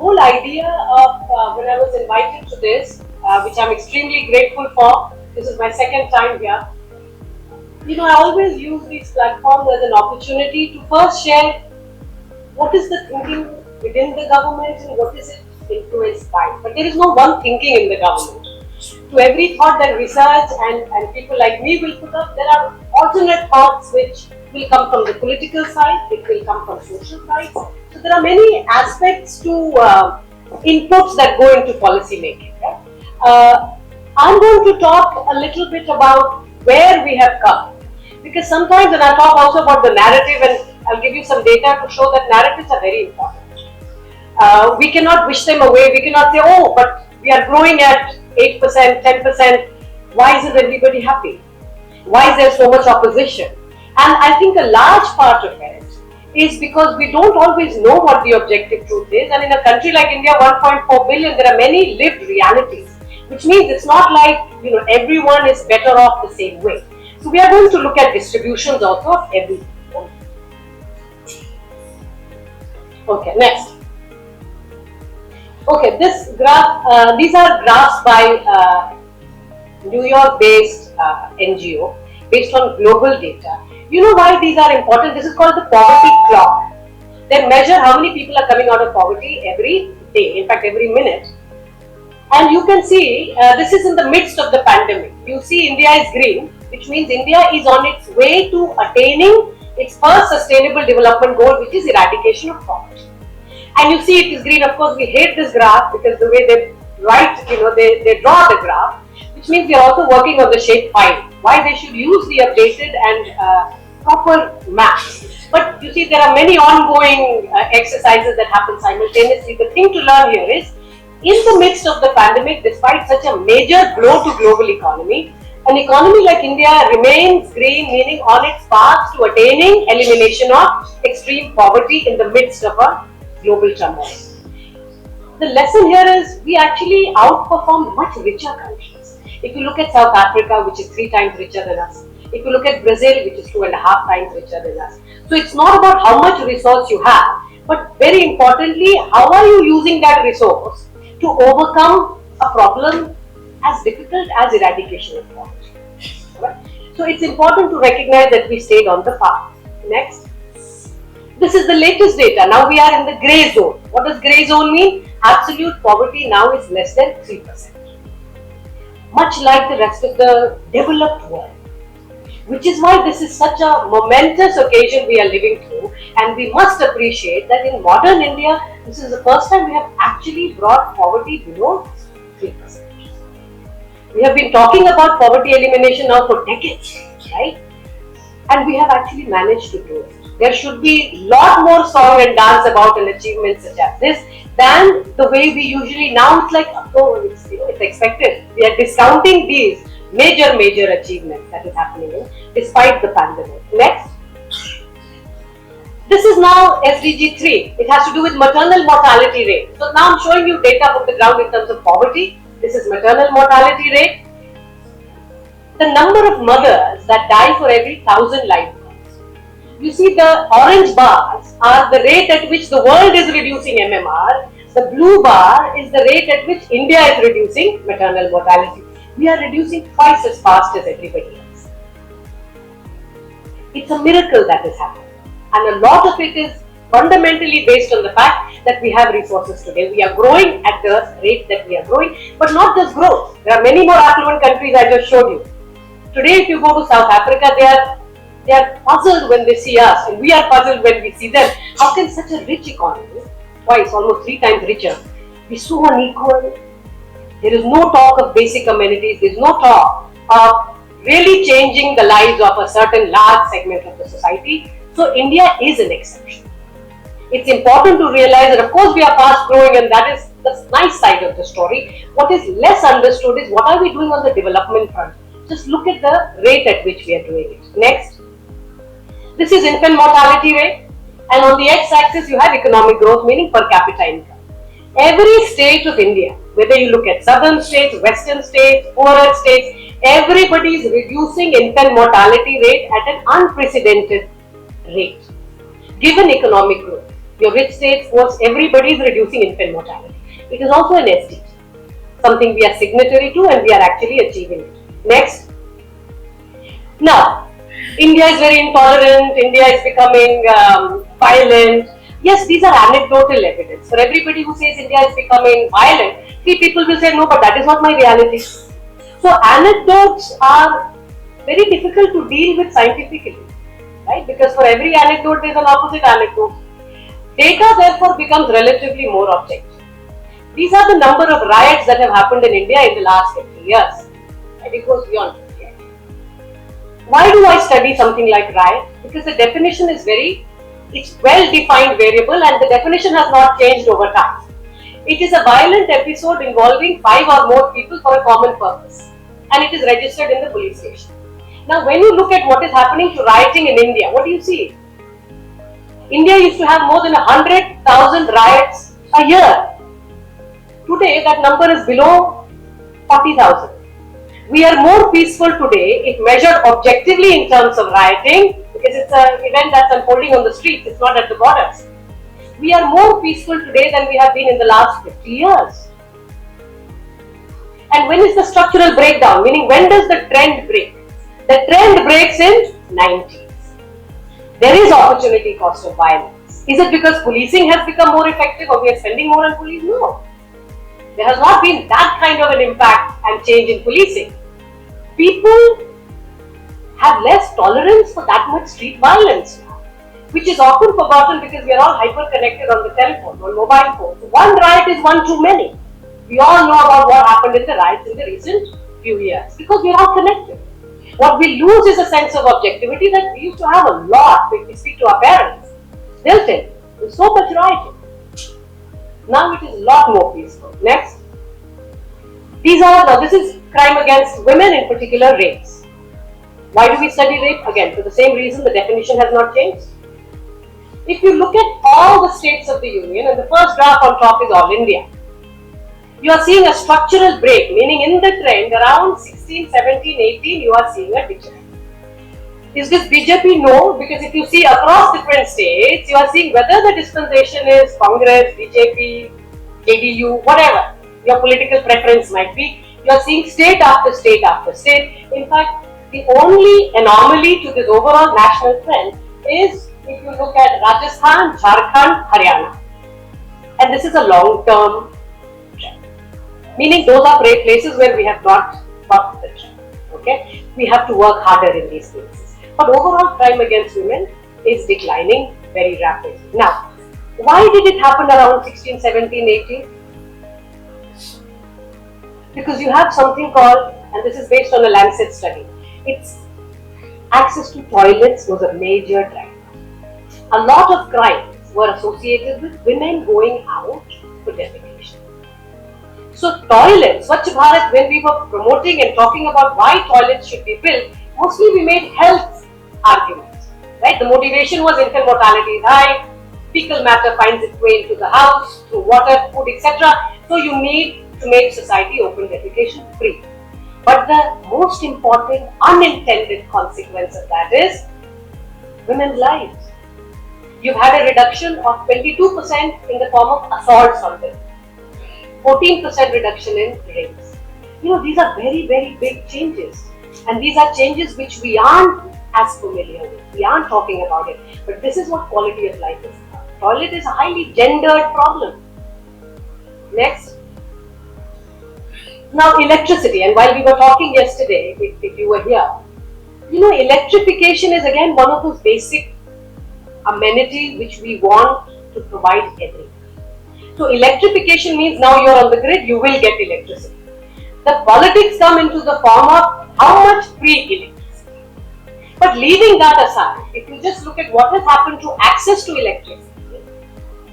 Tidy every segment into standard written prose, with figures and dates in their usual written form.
whole idea of when I was invited to this, which I'm extremely grateful for. This is my second time here. I always use these platforms as an opportunity to first share what is the thinking within the government and what is it influenced by. But there is no one thinking in the government. To every thought that research and people like me will put up, there are alternate thoughts which will come from the political side, it will come from social side. So there are many aspects to inputs that go into policy making. Right? I'm going to talk a little bit about where we have come. Because sometimes, and I'll talk also about the narrative, and I'll give you some data to show that narratives are very important. We cannot wish them away. We cannot say, oh, but we are growing at 8%, 10%. Why isn't everybody happy? Why is there so much opposition? And I think a large part of it is because we don't always know what the objective truth is. And in a country like India, 1.4 billion, there are many lived realities, which means it's not like everyone is better off the same way. So we are going to look at distributions also of everything. Okay, next. Okay, this graph, these are graphs by New York-based NGO based on global data. You know why these are important? This is called the poverty clock. They measure how many people are coming out of poverty every day, in fact every minute. And you can see this is in the midst of the pandemic. You see India is green, which means India is on its way to attaining its first sustainable development goal, which is eradication of poverty. And you see it is green. Of course, we hate this graph because the way they write, they draw the graph, which means we are also working on the shape file. Why they should use the updated and proper maps. But you see, there are many ongoing exercises that happen simultaneously. The thing to learn here is, in the midst of the pandemic, despite such a major blow to global economy, an economy like India remains green, meaning on its path to attaining elimination of extreme poverty in the midst of a global turmoil. The lesson here is we actually outperform much richer countries. If you look at South Africa, which is 3 times richer than us, if you look at Brazil, which is 2.5 times richer than us. So it's not about how much resource you have, but very importantly, how are you using that resource to overcome a problem as difficult as eradication of poverty. Right? So it's important to recognize that we stayed on the path. Next. This is the latest data. Now we are in the grey zone. What does grey zone mean? Absolute poverty now is less than 3%. Much like the rest of the developed world. Which is why this is such a momentous occasion we are living through, and we must appreciate that in modern India, this is the first time we have actually brought poverty below 3%. We have been talking about poverty elimination now for decades, right? And we have actually managed to do it. There should be a lot more song and dance about an achievement such as this than the way we usually, now it's like, oh, it's expected. We are discounting these major achievements that is happening despite the pandemic. Next. This is now SDG 3. It has to do with maternal mortality rate. So now I'm showing you data from the ground in terms of poverty. This is maternal mortality rate. The number of mothers that die for every 1,000 live births. You see the orange bars are the rate at which the world is reducing MMR. The blue bar is the rate at which India is reducing maternal mortality. We are reducing twice as fast as everybody else. It's a miracle that is happening. And a lot of it is fundamentally based on the fact that we have resources today. We are growing at the rate that we are growing, but not just growth. There are many more affluent countries I just showed you. Today, if you go to South Africa, they are puzzled when they see us, and we are puzzled when we see them. How can such a rich economy, twice, almost 3 times richer, be so unequal? There is no talk of basic amenities. There is no talk of really changing the lives of a certain large segment of the society. So India is an exception. It's important to realize that of course we are fast growing, and that is the nice side of the story. What is less understood is what are we doing on the development front. Just look at the rate at which we are doing it. Next. This is infant mortality rate, and on the x-axis you have economic growth, meaning per capita income. Every state of India, whether you look at southern states, western states, poorer states, everybody is reducing infant mortality rate at an unprecedented rate, given economic growth. Your rich states, most everybody is reducing infant mortality. It is also an SDG, something we are signatory to and we are actually achieving it. Next. Now, India is very intolerant, India is becoming violent. Yes, these are anecdotal evidence. For everybody who says India is becoming violent, people will say, no, but that is not my reality. So, anecdotes are very difficult to deal with scientifically, right? Because for every anecdote, there is an opposite anecdote. Data therefore becomes relatively more objective. These are the number of riots that have happened in India in the last 50 years. And it goes beyond 50 years. Why do I study something like riot? Because the definition is it's well-defined variable and the definition has not changed over time. It is a violent episode involving 5 or more people for a common purpose. And it is registered in the police station. Now, when you look at what is happening to rioting in India, what do you see? India used to have more than 100,000 riots a year. Today, that number is below 40,000. We are more peaceful today if measured objectively in terms of rioting, because it's an event that's unfolding on the streets, it's not at the borders. We are more peaceful today than we have been in the last 50 years. And when is the structural breakdown? Meaning, when does the trend break? The trend breaks in 90s. There is opportunity cost of violence. Is it because policing has become more effective or we are spending more on police? No. There has not been that kind of an impact and change in policing. People have less tolerance for that much street violence now, which is often forgotten because we are all hyper-connected on the telephone, on mobile phones. One riot is one too many. We all know about what happened in the riots in the recent few years because we are all connected. What we lose is a sense of objectivity that we used to have a lot when we speak to our parents. They'll tell you, there's so much rioting. Now it is a lot more peaceful. Next. This is crime against women, in particular rapes. Why do we study rape? Again, for the same reason, the definition has not changed. If you look at all the states of the Union, and the first graph on top is all India, you are seeing a structural break, meaning in the trend around 16, 17, 18, you are seeing a decline. Is this BJP? No, because if you see across different states, you are seeing whether the dispensation is Congress, BJP, JDU, whatever your political preference might be, you are seeing state after state after state. In fact, the only anomaly to this overall national trend is if you look at Rajasthan, Jharkhand, Haryana. And this is a long-term trend. Meaning those are places where we have not got the trend. Okay? We have to work harder in these places. But overall crime against women is declining very rapidly. Now, why did it happen around 16, 17, 18? Because you have something called, and this is based on a Lancet study, it's access to toilets was a major driver. A lot of crimes were associated with women going out for defecation. So toilets, Swachh Bharat, when we were promoting and talking about why toilets should be built, mostly we made health arguments, right? The motivation was infant mortality is high, fecal matter finds its way into the house through water, food, etc. So you need to make society open defecation free. But the most important unintended consequence of that is women's lives. You've had a reduction of 22% in the form of assaults on them, 14% reduction in rapes. These are very, very big changes. And these are changes which we aren't as familiar with. We aren't talking about it. But this is what quality of life is about. Toilet is a highly gendered problem. Next. Now electricity, and while we were talking yesterday, if you were here, electrification is again one of those basic amenities which we want to provide everywhere. So electrification means now you're on the grid, you will get electricity. The politics come into the form of how much free electricity. But leaving that aside, if you just look at what has happened to access to electricity,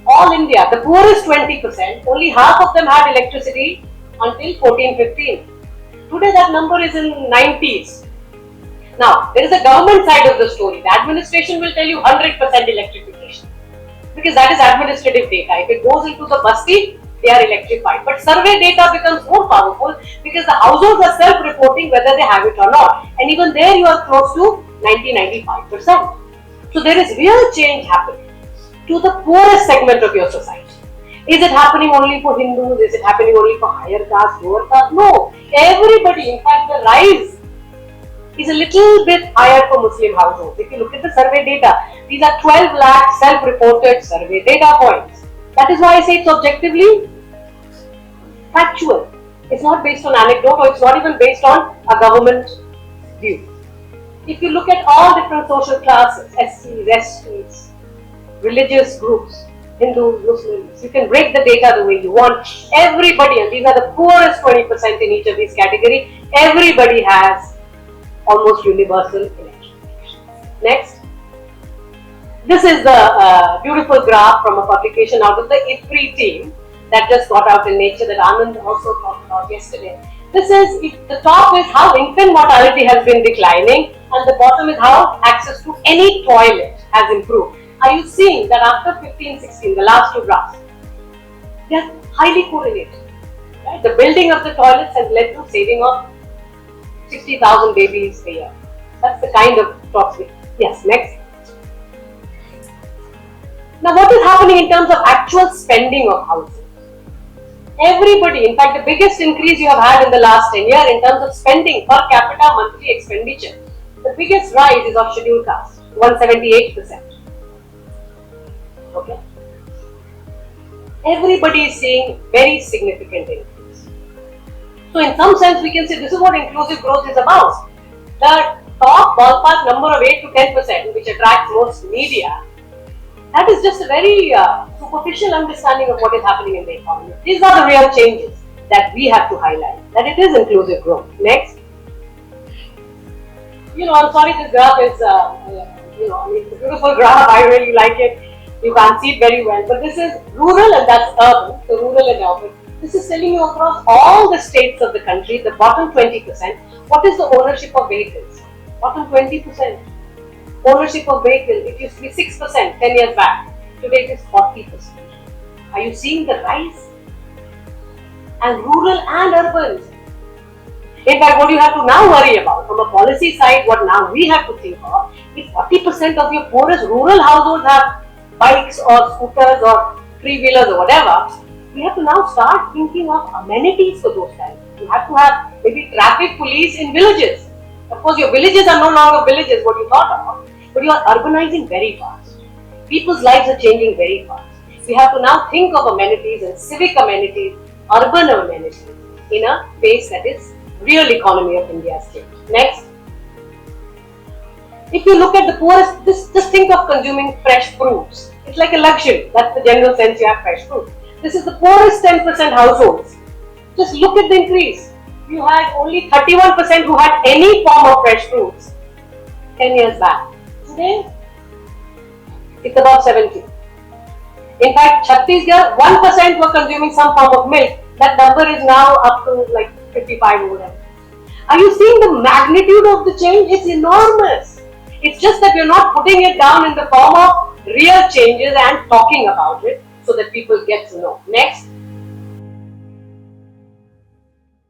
all India, the poorest 20%, only half of them had electricity until 14-15. Today that number is in 90s. Now, there is a government side of the story. The administration will tell you 100% electrification because that is administrative data. If it goes into the basti, they are electrified. But survey data becomes more powerful because the households are self-reporting whether they have it or not. And even there you are close to 90-95%. So there is real change happening. to the poorest segment of your society. Is it happening only for Hindus? Is it happening only for higher caste, lower caste? No. Everybody. In fact, the rise is a little bit higher for Muslim households. If you look at the survey data, these are 12 lakh self-reported survey data points. That is why I say it's objectively factual. It's not based on anecdote, or it's not even based on a government view. If you look at all different social classes, SCs, STs, religious groups, Hindus, Muslims, you can break the data the way you want. Everybody, and these are the poorest 20% in each of these categories, everybody has almost universal election. Next. This is the beautiful graph from a publication out of the IFRI team that just got out in Nature that Anand also talked about yesterday. This is, the top is how infant mortality has been declining, and the bottom is how access to any toilet has improved. Are you seeing that after 15-16, the last two graphs, they are highly correlated. Right? The building of the toilets has led to saving of 60,000 babies a year. That's the kind of talks we. Yes, next. Now, what is happening in terms of actual spending of households? Everybody, in fact, the biggest increase you have had in the last 10 years in terms of spending per capita monthly expenditure, the biggest rise is of scheduled caste, 178%. Okay. Everybody is seeing very significant increase. So, in some sense, we can say this is what inclusive growth is about. The top ballpark number of 8 to 10%, which attracts most media, that is just a very superficial understanding of what is happening in the economy. These are the real changes that we have to highlight, that it is inclusive growth. Next. I'm sorry this graph is, it's a beautiful graph, I really like it. You can't see it very well, but this is rural and that's urban, so rural and urban. This is telling you across all the states of the country, the bottom 20%, what is the ownership of vehicles? Bottom 20%. Ownership of vehicles, it used to be 6% 10 years back. Today it is 40%. Are you seeing the rise? And rural and urban. In fact, what you have to now worry about from a policy side, what now we have to think of, if 40% of your poorest rural households have bikes or scooters or three-wheelers or whatever, we have to now start thinking of amenities for those guys. You have to have maybe traffic police in villages. Of course, your villages are no longer villages, what you thought of, but you are urbanizing very fast. People's lives are changing very fast. We have to now think of amenities and civic amenities, urban amenities in a pace that is real economy of India's state. Next. If you look at the poorest, just think of consuming fresh fruits. It's like a luxury. That's the general sense you have fresh fruits. This is the poorest 10% households. Just look at the increase. You had only 31% who had any form of fresh fruits 10 years back. Today, it's about 70. In fact, Chhattisgarh, 1% were consuming some form of milk. That number is now up to like 55 or whatever. Are you seeing the magnitude of the change? It's enormous. It's just that we're not putting it down in the form of real changes and talking about it so that people get to know. Next.